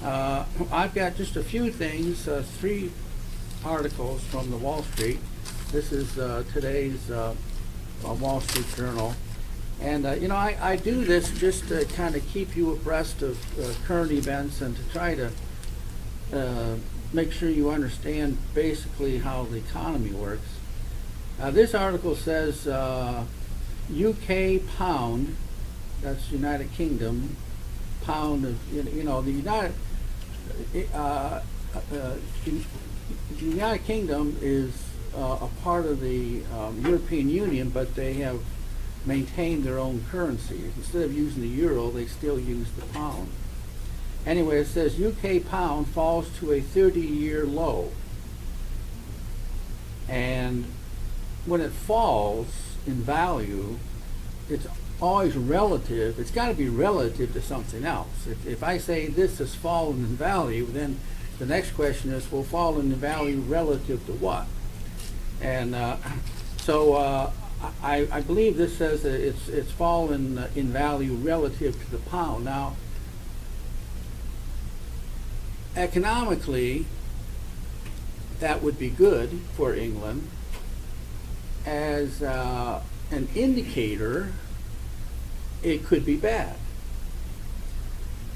I've got just a few things, three articles from the Wall Street. This is today's Wall Street Journal. And, I do this just to kind of keep you abreast of current events and to try to make sure you understand basically how the economy works. This article says UK pound, that's United Kingdom, pound of, the United Kingdom is a part of the European Union, but they have maintained their own currency. Instead of using the euro, they still use the pound. Anyway, it says UK pound falls to a 30-year low. And when it falls in value, it's always relative. It's got to be relative to something else. If I say this has fallen in value, then the next question is, well, fallen in value relative to what? And I believe this says that it's fallen in value relative to the pound. Now, economically, that would be good for England. As an indicator, it could be bad.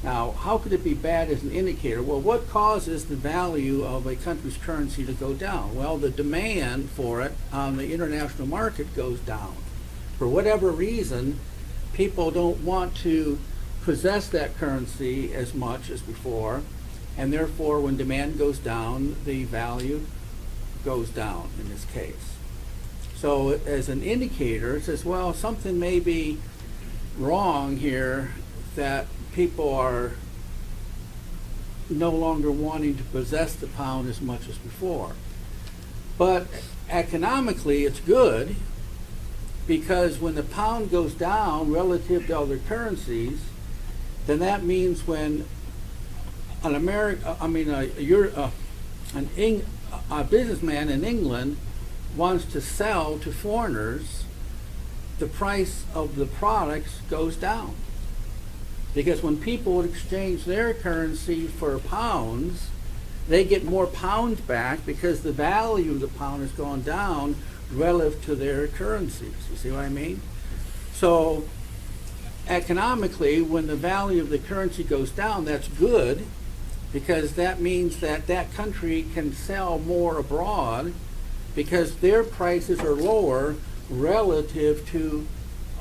Now, how could it be bad as an indicator? Well, what causes the value of a country's currency to go down? Well, the demand for it on the international market goes down. For whatever reason, people don't want to possess that currency as much as before, and therefore when demand goes down, the value goes down in this case. So as an indicator, it says, well, something may be wrong here, that people are no longer wanting to possess the pound as much as before. But economically, it's good, because when the pound goes down relative to other currencies, then that means when a businessman in England wants to sell to foreigners, the price of the products goes down. Because when people would exchange their currency for pounds, they get more pounds back because the value of the pound has gone down relative to their currencies. You see what I mean? So economically, when the value of the currency goes down, that's good, because that means that that country can sell more abroad because their prices are lower relative to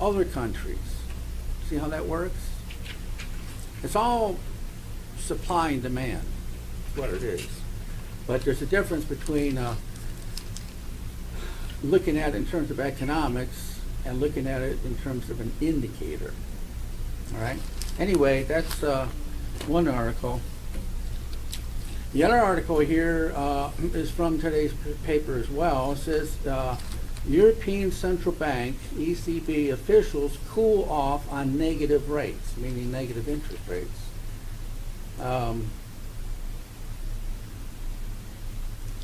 other countries. See how that works? It's all supply and demand, is what it is. But there's a difference between looking at it in terms of economics and looking at it in terms of an indicator. All right? Anyway, that's one article. The other article here is from today's paper as well. It says, European Central Bank, ECB officials cool off on negative rates, meaning negative interest rates.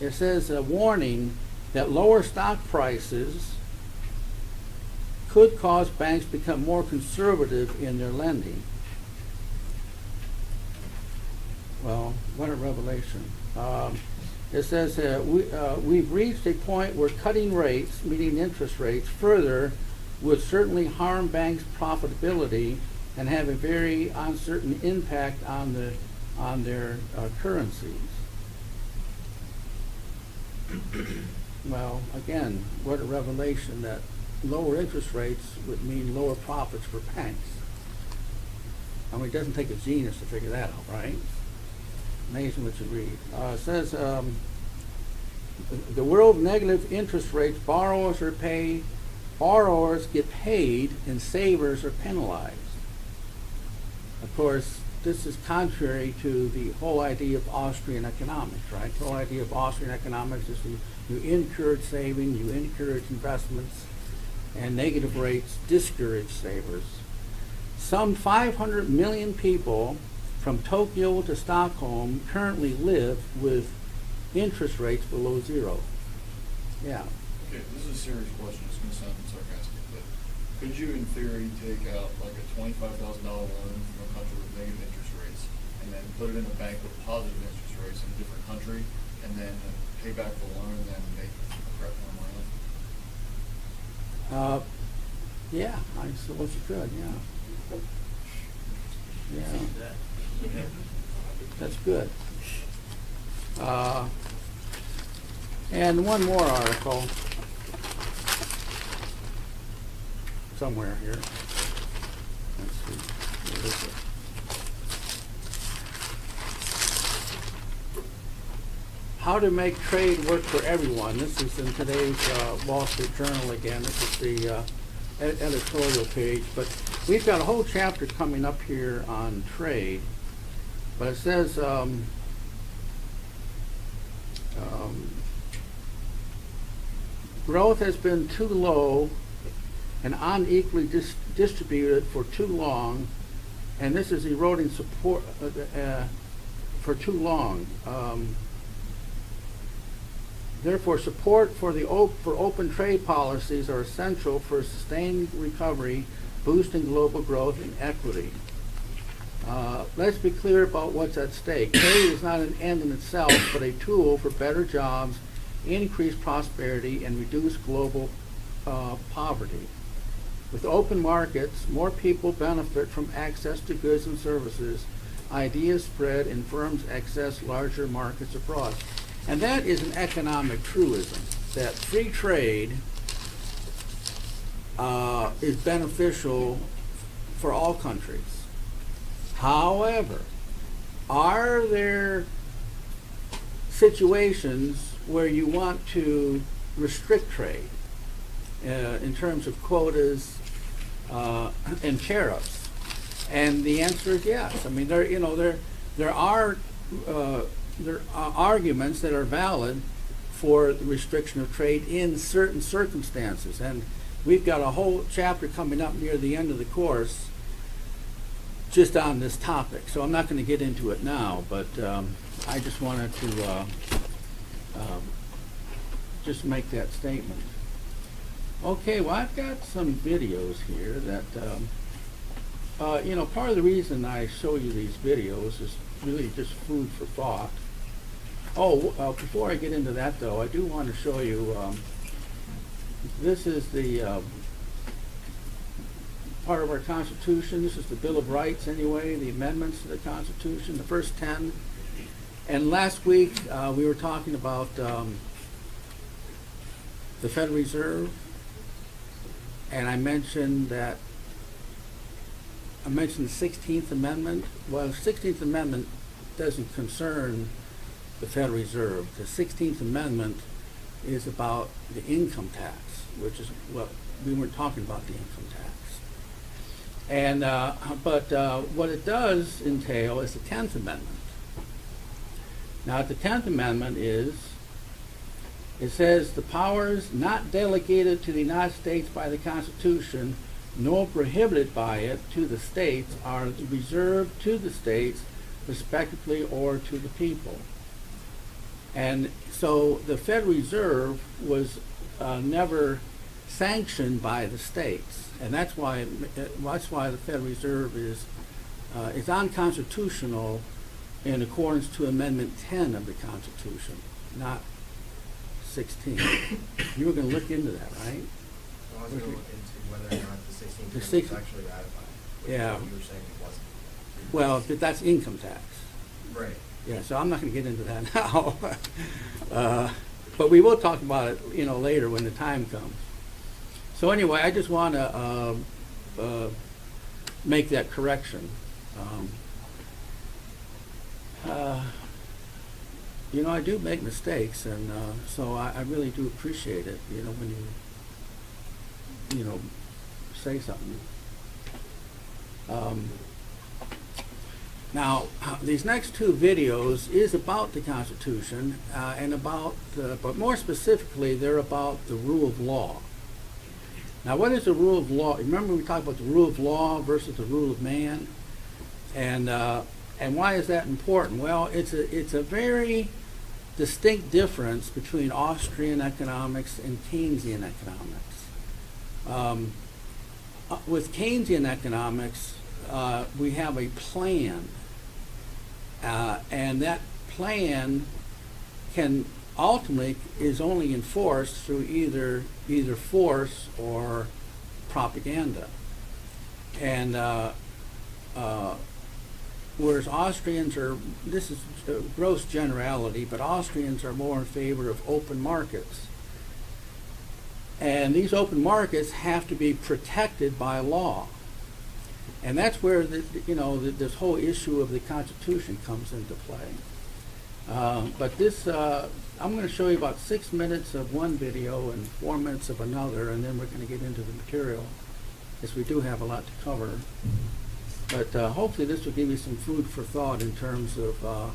It says a warning that lower stock prices could cause banks to become more conservative in their lending. Well, what a revelation. It says we've reached a point where cutting rates, meaning interest rates, further would certainly harm banks' profitability and have a very uncertain impact on their currencies. Well, again, what a revelation that lower interest rates would mean lower profits for banks. I mean, it doesn't take a genius to figure that out, right? Amazing what you read. It says, the world of negative interest rates, borrowers get paid and savers are penalized. Of course, this is contrary to the whole idea of Austrian economics, right? The whole idea of Austrian economics is you encourage saving, you encourage investments, and negative rates discourage savers. Some 500 million people from Tokyo to Stockholm currently live with interest rates below zero. Yeah. Okay, this is a serious question. It's going to sound sarcastic, but could you, in theory, take out like a $25,000 loan from a country with negative interest rates and then and put it in a bank with positive interest rates in a different country, and then pay back the loan and then make a crap ton of money? Yeah, I suppose you could, yeah. Yeah, that's good. And one more article somewhere here. Let's see, where is it? How to make trade work for everyone. This is in today's Wall Street Journal again. This is the editorial page. But we've got a whole chapter coming up here on trade. But it says growth has been too low and unequally distributed for too long, and this is eroding support for too long. Therefore, support for open trade policies are essential for sustained recovery, boosting global growth and equity. Let's be clear about what's at stake. Trade is not an end in itself, but a tool for better jobs, increased prosperity, and reduced global poverty. With open markets, more people benefit from access to goods and services, ideas spread, and firms access larger markets abroad. And that is an economic truism, that free trade is beneficial for all countries. However, are there situations where you want to restrict trade in terms of quotas and tariffs? And the answer is yes. I mean, there are arguments that are valid for the restriction of trade in certain circumstances, and we've got a whole chapter coming up near the end of the course just on this topic. So I'm not going to get into it now, but I just wanted to just make that statement. Okay, well, I've got some videos here that part of the reason I show you these videos is really just food for thought. Before I get into that, though, I do want to show you, this is the part of our Constitution. This is the Bill of Rights, anyway, the amendments to the Constitution, the first 10. And last week, we were talking about the Federal Reserve, and I mentioned the 16th Amendment. Well, the 16th Amendment doesn't concern the Federal Reserve. The 16th Amendment is about the income tax, which is what we weren't talking about, the income tax. And but what it does entail is the 10th Amendment. Now, the 10th Amendment it says the powers not delegated to the United States by the Constitution nor prohibited by it to the states are reserved to the states respectively or to the people. And so the Federal Reserve was never sanctioned by the states, and that's why the Federal Reserve is unconstitutional in accordance to Amendment 10 of the Constitution, not 16. You were going to look into that, right? I was going to look into whether or not the 16th The Amendment was actually ratified. Yeah. You were saying it wasn't. Well, but that's income tax. Right. Yeah, so I'm not going to get into that now. But we will talk about it, later when the time comes. So anyway, I just want to make that correction. I do make mistakes, and so I really do appreciate it, when you say something. Now, these next two videos is about the Constitution and but more specifically, they're about the rule of law. Now, what is the rule of law? Remember we talked about the rule of law versus the rule of man, and why is that important? Well, it's a very distinct difference between Austrian economics and Keynesian economics. With Keynesian economics, we have a plan And that plan can ultimately is only enforced through either force or propaganda. And whereas Austrians are, this is a gross generality, but Austrians are more in favor of open markets. And these open markets have to be protected by law. And that's where this whole issue of the Constitution comes into play. But this, I'm going to show you about 6 minutes of one video and 4 minutes of another, and then we're going to get into the material, as we do have a lot to cover. But hopefully this will give you some food for thought in terms of,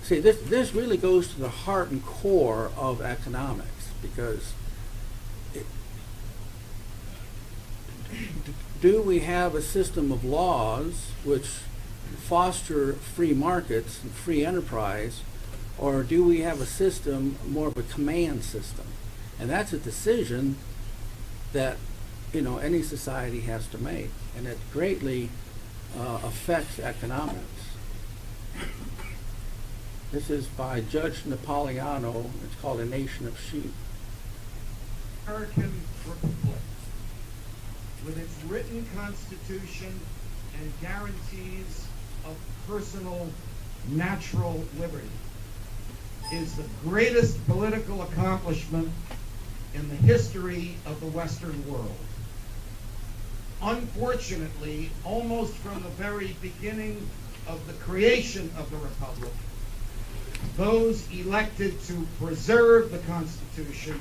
see, this really goes to the heart and core of economics, because do we have a system of laws which foster free markets and free enterprise, or do we have a system, more of a command system? And that's a decision that any society has to make, and it greatly affects economics. This is by Judge Napoleano. It's called A Nation of Sheep. American Republic, with its written constitution and guarantees of personal natural liberty, is the greatest political accomplishment in the history of the Western world. Unfortunately, almost from the very beginning of the creation of the Republic, those elected to preserve the Constitution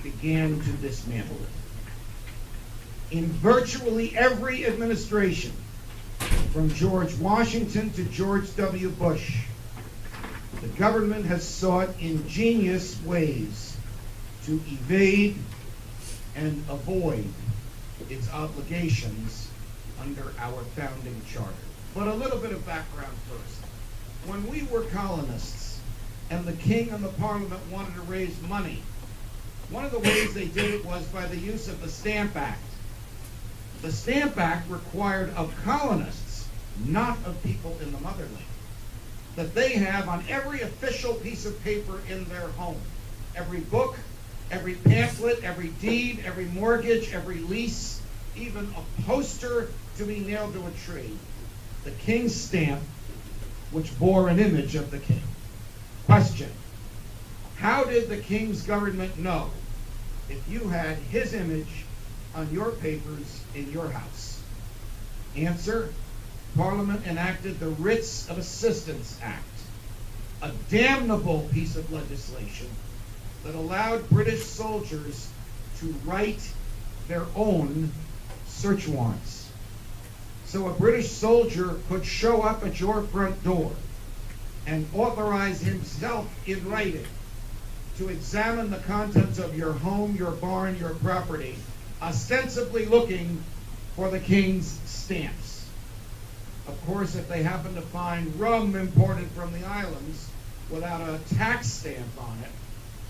began to dismantle it. In virtually every administration, from George Washington to George W. Bush, the government has sought ingenious ways to evade and avoid its obligations under our founding charter. But a little bit of background first. When we were colonists and the king and the parliament wanted to raise money, one of the ways they did it was by the use of the Stamp Act. The Stamp Act required of colonists, not of people in the motherland, that they have on every official piece of paper in their home, every book, every pamphlet, every deed, every mortgage, every lease, even a poster to be nailed to a tree, the king's stamp, which bore an image of the king. Question: how did the king's government know if you had his image on your papers in your house? Answer: Parliament enacted the Writs of Assistance Act, a damnable piece of legislation that allowed British soldiers to write their own search warrants. So a British soldier could show up at your front door and authorize himself in writing to examine the contents of your home, your barn, your property, ostensibly looking for the king's stamps. Of course, if they happen to find rum imported from the islands without a tax stamp on it,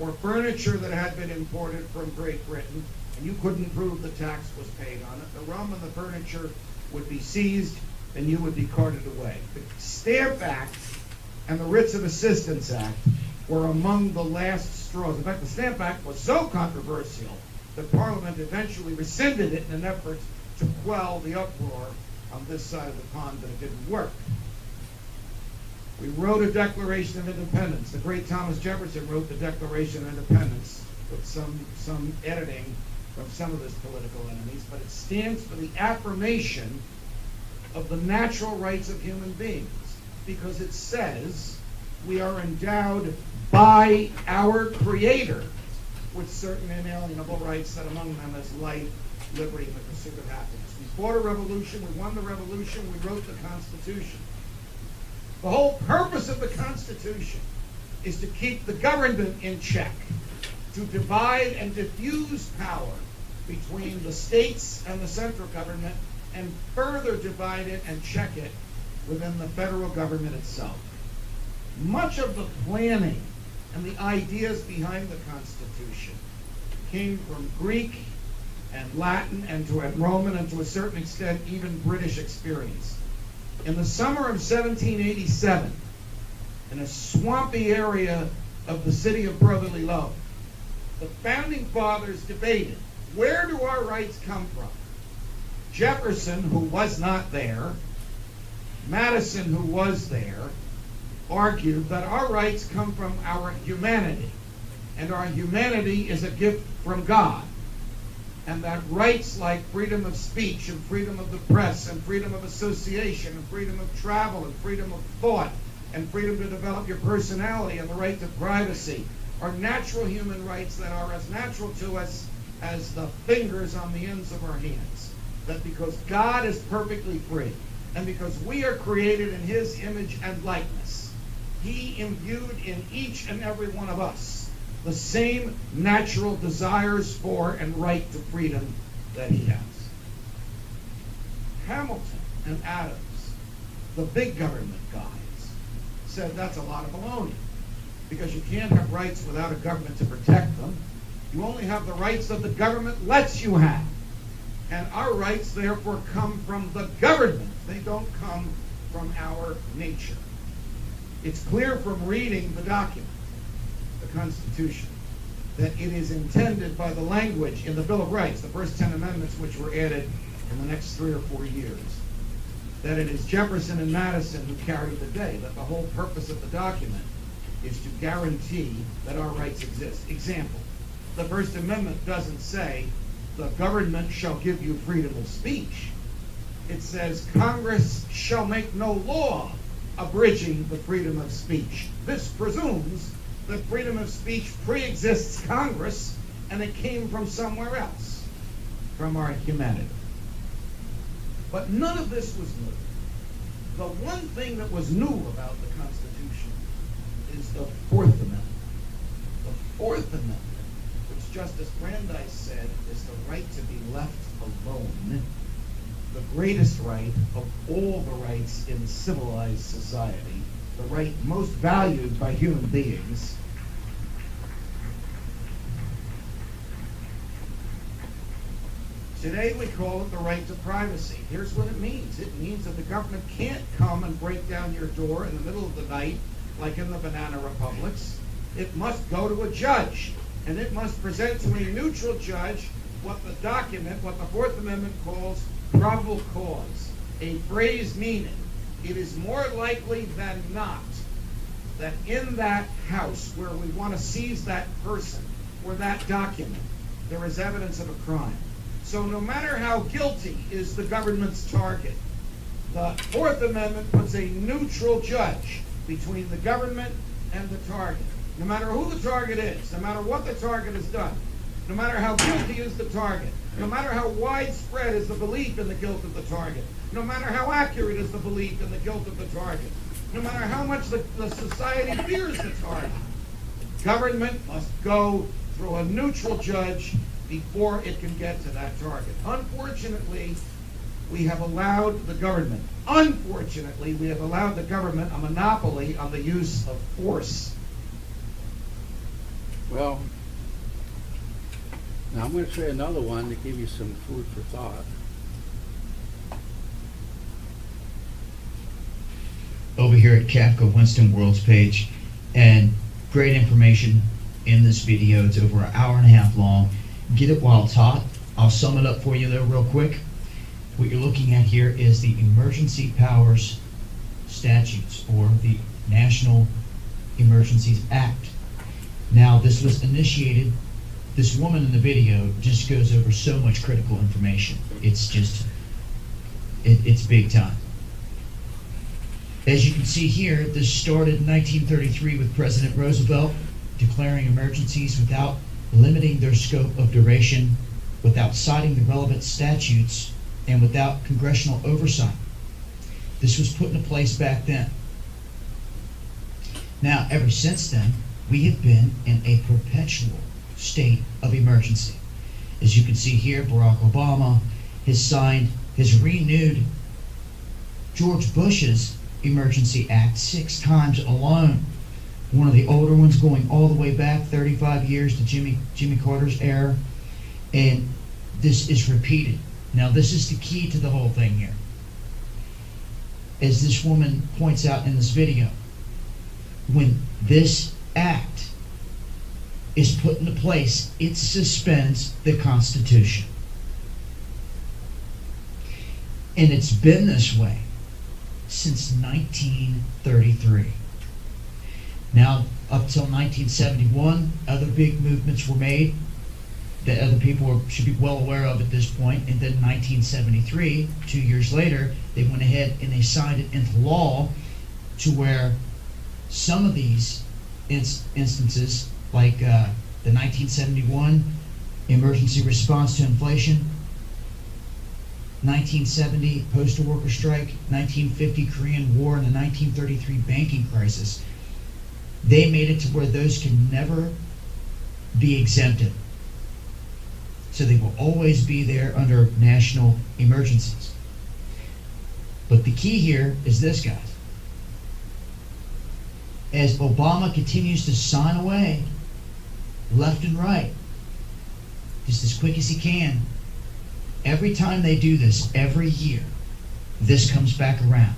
or furniture that had been imported from Great Britain, and you couldn't prove the tax was paid on it, the rum and the furniture would be seized and you would be carted away. The Stamp Act and the Writs of Assistance Act were among the last straws. In fact, the Stamp Act was so controversial that Parliament eventually rescinded it in an effort to quell the uproar on this side of the pond, but it didn't work. We wrote a Declaration of Independence. The great Thomas Jefferson wrote the Declaration of Independence with some editing from some of his political enemies, but it stands for the affirmation of the natural rights of human beings, because it says we are endowed by our Creator with certain inalienable rights, that among them is life, liberty, and the pursuit of happiness. We fought a revolution, we won the revolution, we wrote the Constitution. The whole purpose of the Constitution is to keep the government in check, to divide and diffuse power between the states and the central government, and further divide it and check it within the federal government itself. Much of the planning and the ideas behind the Constitution came from Greek and Latin and to Roman and to a certain extent even British experience. In the summer of 1787, in a swampy area of the city of Brotherly Love, the founding fathers debated, where do our rights come from? Jefferson, who was not there, Madison, who was there, argued that our rights come from our humanity, and our humanity is a gift from God, and that rights like freedom of speech and freedom of the press and freedom of association and freedom of travel and freedom of thought and freedom to develop your personality and the right to privacy are natural human rights that are as natural to us as the fingers on the ends of our hands. That because God is perfectly free, and because we are created in His image and likeness, He imbued in each and every one of us the same natural desires for and right to freedom that He has. Hamilton and Adams, the big government guys, said that's a lot of baloney, because you can't have rights without a government to protect them. You only have the rights that the government lets you have. And our rights, therefore, come from the government. They don't come from our nature. It's clear from reading the document, the Constitution, that it is intended by the language in the Bill of Rights, the first 10 amendments which were added in the next 3 or 4 years, that it is Jefferson and Madison who carry the day, that the whole purpose of the document is to guarantee that our rights exist. Example, the First Amendment doesn't say the government shall give you freedom of speech. It says Congress shall make no law abridging the freedom of speech. This presumes that freedom of speech pre-exists Congress, and it came from somewhere else, from our humanity. But none of this was new. The one thing that was new about the Constitution is the Fourth Amendment. The Fourth Amendment, which Justice Brandeis said is the right to be left alone, the greatest right of all the rights in civilized society, the right most valued by human beings. Today we call it the right to privacy. Here's what it means. It means that the government can't come and break down your door in the middle of the night like in the banana republics. It must go to a judge, and it must present to a neutral judge what the document, what the Fourth Amendment calls probable cause, a phrase meaning it is more likely than not that in that house where we want to seize that person or that document, there is evidence of a crime. So no matter how guilty is the government's target, the Fourth Amendment puts a neutral judge between the government and the target. No matter who the target is, no matter what the target has done, no matter how guilty is the target, no matter how widespread is the belief in the guilt of the target, no matter how accurate is the belief in the guilt of the target, no matter how much the society fears the target, government must go through a neutral judge before it can get to that target. Unfortunately, we have allowed the government a monopoly on the use of force. Well, now I'm going to say another one to give you some food for thought. Over here at Kafka Winston World's page, and great information in this video. It's over an hour and a half long. Get it while taught. I'll sum it up for you though real quick. What you're looking at here is the Emergency Powers Statutes, or the National Emergencies Act. Now, this was initiated, this woman in the video just goes over so much critical information. It's just, it's big time. As you can see here, this started in 1933 with President Roosevelt declaring emergencies without limiting their scope of duration, without citing the relevant statutes, and without congressional oversight. This was put into place back then. Now, ever since then, we have been in a perpetual state of emergency. As you can see here, Barack Obama has renewed George Bush's Emergency Act 6 times alone. One of the older ones going all the way back 35 years to Jimmy Carter's era. And this is repeated. Now, this is the key to the whole thing here. as this woman points out in this video, when this act is put into place, it suspends the Constitution. And it's been this way since 1933. Now, up till 1971, other big movements were made that other people should be well aware of at this point. And then 1973, 2 years later, they went ahead and they signed it into law to where some of these instances, like the 1971 emergency response to inflation, 1970 postal worker strike, 1950 Korean War, and the 1933 banking crisis, they made it to where those can never be exempted. So they will always be there under national emergencies. But the key here is this, guys. As Obama continues to sign away left and right, just as quick as he can, every time they do this, every year, this comes back around.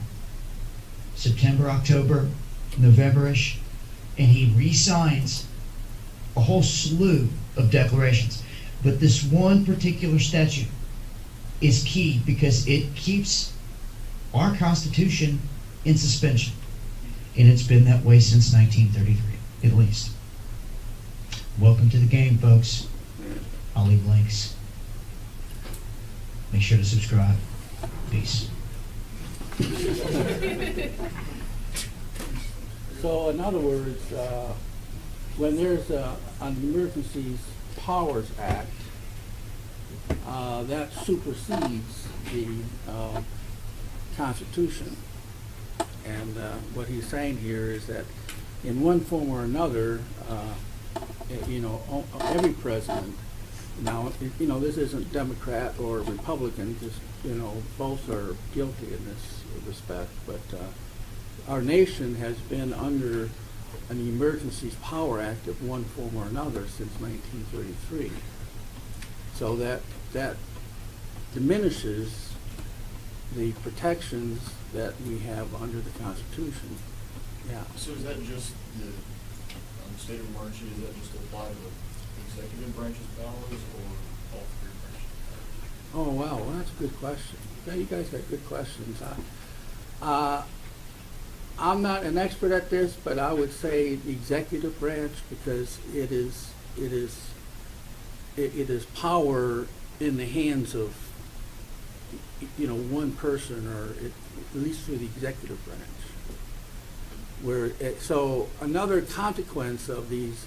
September, October, November-ish, and he re-signs a whole slew of declarations. But this one particular statute is key because it keeps our Constitution in suspension. And it's been that way since 1933, at least. Welcome to the game, folks. I'll leave links. Make sure to subscribe. Peace. So in other words, when there's an Emergencies Powers Act, that supersedes the Constitution. And what he's saying here is that in one form or another, every president, now, this isn't Democrat or Republican, just, both are guilty in this respect, but our nation has been under an Emergencies Power Act of one form or another since 1933. So that diminishes the protections that we have under the Constitution. Yeah. So is that just the state of emergency, does that just apply to the executive branch's powers or all three branches? Oh, wow, well, that's a good question. Yeah, you guys got good questions. I'm not an expert at this, but I would say the executive branch, because it is power in the hands of one person, or at least through the executive branch. So another consequence of these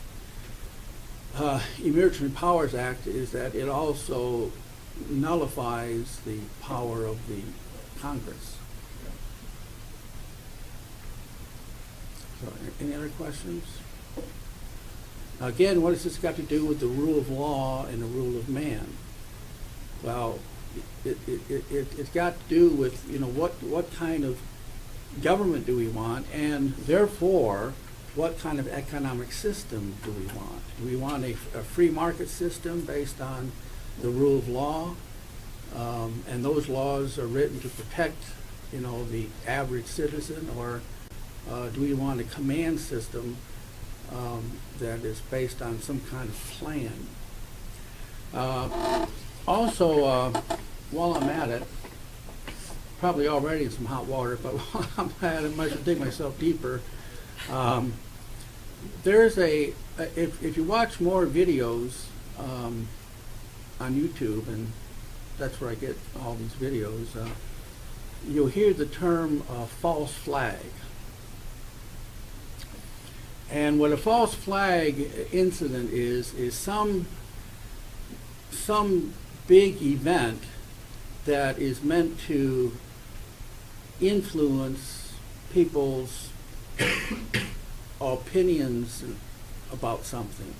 Emergency Powers Act is that it also nullifies the power of the Congress. So, any other questions? Again, what has this got to do with the rule of law and the rule of man? Well, it's got to do with what kind of government do we want, and therefore what kind of economic system do we want? Do we want a free market system based on the rule of law, and those laws are written to protect the average citizen, or do we want a command system that is based on some kind of plan? Also, while I'm at it, probably already in some hot water, but while I'm at it, I might dig myself deeper. There's if you watch more videos on YouTube, and that's where I get all these videos, you'll hear the term false flag. And what a false flag incident is some big event that is meant to influence people's opinions about something.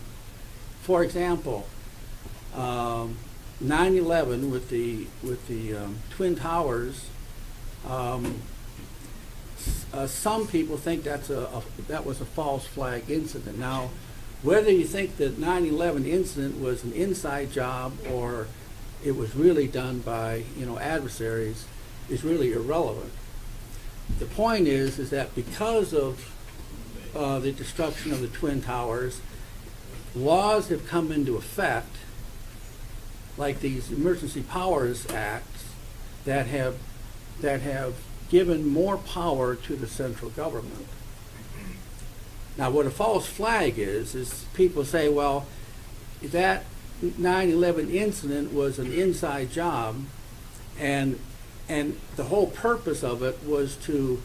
For example, 9/11 with the Twin Towers. Some people think that was a false flag incident. Now, whether you think that 9/11 incident was an inside job or it was really done by adversaries is really irrelevant. the point is that because of the destruction of the Twin Towers, laws have come into effect, like these Emergency Powers Acts, that have given more power to the central government. Now, what a false flag is people say, well, that 9/11 incident was an inside job, and the whole purpose of it was to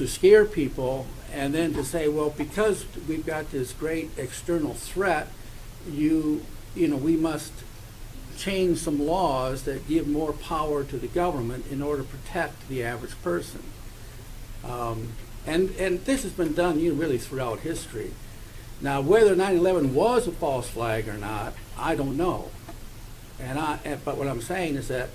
scare people, and then to say, well, because we've got this great external threat, we must change some laws that give more power to the government in order to protect the average person. And this has been done really throughout history. Now, whether 9/11 was a false flag or not, I don't know. But what I'm saying is that,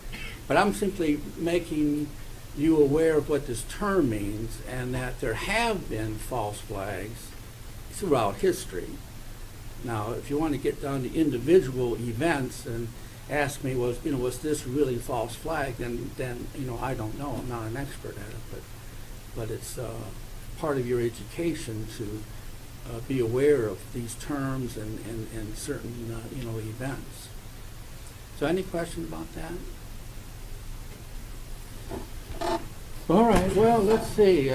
but I'm simply making you aware of what this term means, and that there have been false flags throughout history. Now, if you want to get down to individual events and ask me, was this really a false flag? Then I don't know. I'm not an expert at it, but it's part of your education to be aware of these terms and certain events. So, any questions about that? All right. Well, let's see.